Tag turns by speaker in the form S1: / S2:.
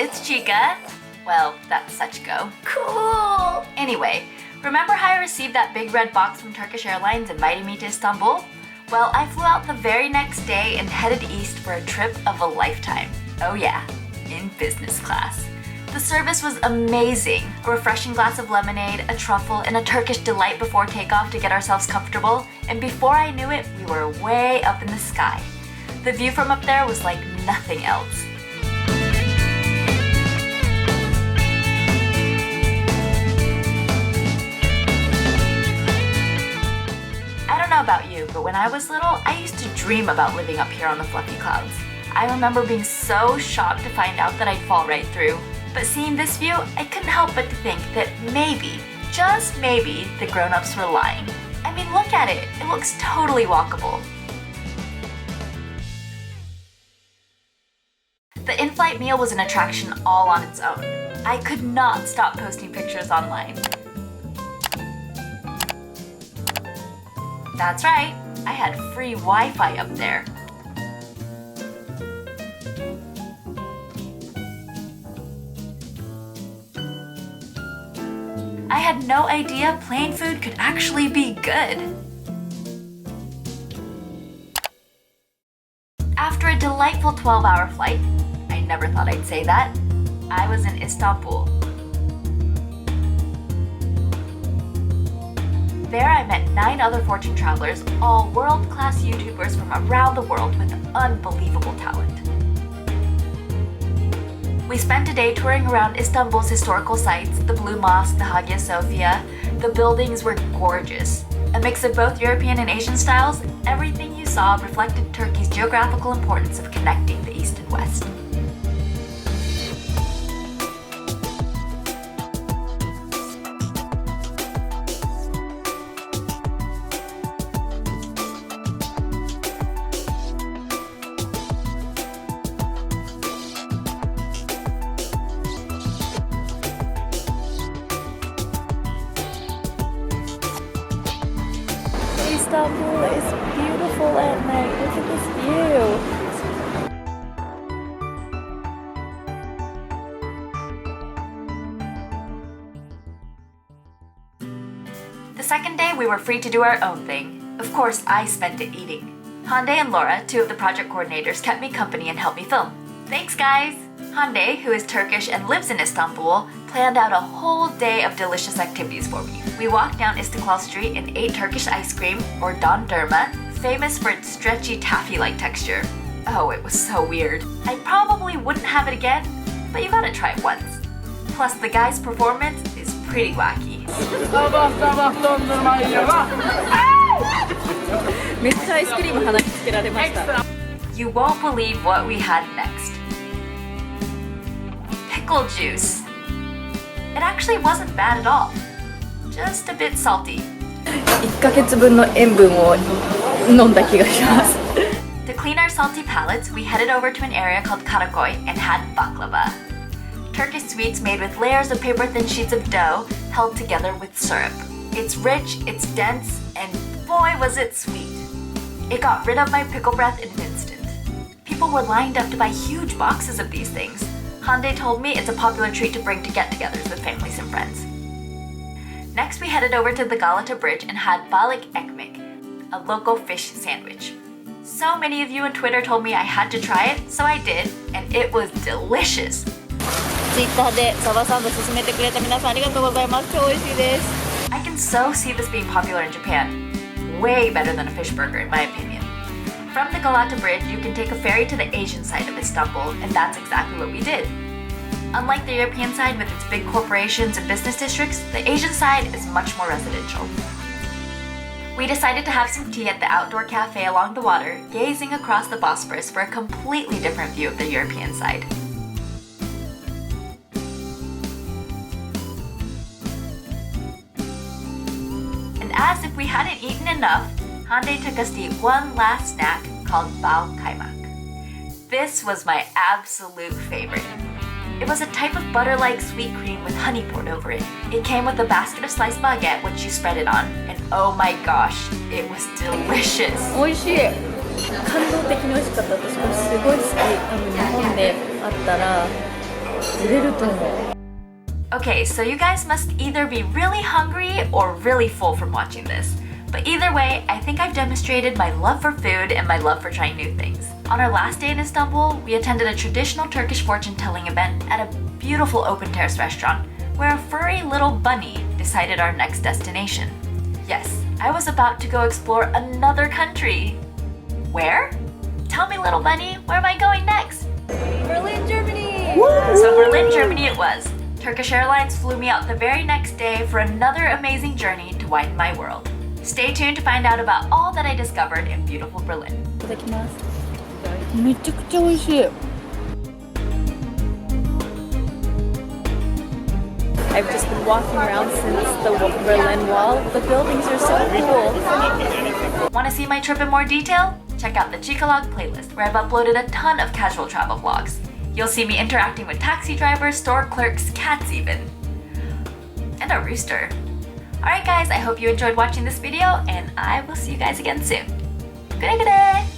S1: it's Chica. Well, that's Sachiko.
S2: Cool!
S1: Anyway, remember how I received that big red box from Turkish Airlines inviting me to Istanbul? Well, I flew out the very next day and headed east for a trip of a lifetime. Oh yeah, in business class. The service was amazing. A refreshing glass of lemonade, a truffle, and a Turkish delight before takeoff to get ourselves comfortable. And before I knew it, we were way up in the sky. The view from up there was like nothing else. I don't know about you, but when I was little, I used to dream about living up here on the fluffy clouds. I remember being so shocked to find out that I'd fall right through. But seeing this view, I couldn't help but to think that maybe, just maybe, the grown-ups were lying. I mean, look at it. It looks totally walkable. The in-flight meal was an attraction all on its own. I could not stop posting pictures online. That's right, I had free Wi-Fi up there. I had no idea plane food could actually be good. After a delightful 12-hour flight, I never thought I'd say that, I was in Istanbul. There I met 9 other fortune travelers, all world-class YouTubers from around the world with unbelievable talent. We spent a day touring around Istanbul's historical sites, the Blue Mosque, the Hagia Sophia. The buildings were gorgeous. A mix of both European and Asian styles, everything you saw reflected Turkey's geographical importance of connecting the East and West.
S2: Istanbul is beautiful at night. Look at this view.
S1: The second day, we were free to do our own thing. Of course, I spent it eating. Hande and Laura, 2 of the project coordinators, kept me company and helped me film. Thanks, guys! Hande, who is Turkish and lives in Istanbul, planned out a whole day of delicious activities for me. We walked down Istiklal Street and ate Turkish ice cream, or dondurma, famous for its stretchy taffy-like texture. Oh, it was so weird. I probably wouldn't have it again, but you gotta try it once. Plus, the guy's performance is pretty wacky.
S2: めっちゃアイスクリーム鼻につけられました。
S1: You won't believe what we had next. Pickle juice. It actually wasn't bad at all. Just a bit salty.
S2: 1ヶ月分の塩分を飲んだ気がします。
S1: To clean our salty palates, we headed over to an area called Karakoy and had baklava. Turkish sweets made with layers of paper-thin sheets of dough held together with syrup. It's rich, it's dense, and boy was it sweet. It got rid of my pickle breath in an instant. People were lined up to buy huge boxes of these things. Hande told me it's a popular treat to bring to get-togethers with families and friends. Next, we headed over to the Galata Bridge and had balik ekmek, a local fish sandwich. So many of you on Twitter told me I had to try it, so I did, and it was delicious.
S2: Twitter でサバサンド勧めてくれた皆さんありがとうございます。超美味しいです。
S1: I can so see this being popular in Japan. Way better than a fish burger, in my opinion. From the Galata Bridge, you can take a ferry to the Asian side of Istanbul, and that's exactly what we did. Unlike the European side with its big corporations and business districts, the Asian side is much more residential. We decided to have some tea at the outdoor cafe along the water, gazing across the Bosphorus for a completely different view of the European side. And as if we hadn't eaten enough, Hande took us to eat one last snack called Al-Khaimah. This was my absolute favorite. It was a type of butter-like sweet cream with honey poured over it. It came with a basket of sliced baguette which you spread it on, and oh my gosh, it was delicious.
S2: 美味しい。感動的に美味しかった。私これすごい好き。日本であったらずれると思う。
S1: Okay, so you guys must either be really hungry or really full from watching this. But either way, I think I've demonstrated my love for food and my love for trying new things. On our last day in Istanbul, we attended a traditional Turkish fortune-telling event at a beautiful open-terrace restaurant where a furry little bunny decided our next destination. Yes, I was about to go explore another country. Where? Tell me, little bunny, where am I going next?
S2: Berlin, Germany!
S1: So Berlin, Germany it was. Turkish Airlines flew me out the very next day for another amazing journey to widen my world. Stay tuned to find out about all that I discovered in beautiful Berlin.
S2: いただきます。めちゃくちゃ美味しい。I've just been walking around since the Berlin Wall. The buildings are so cool.
S1: Want to see my trip in more detail? Check out the Chikalog playlist where I've uploaded a ton of casual travel vlogs. You'll see me interacting with taxi drivers, store clerks, cats even. And a rooster. Alright guys, I hope you enjoyed watching this video and I will see you guys again soon. Good day!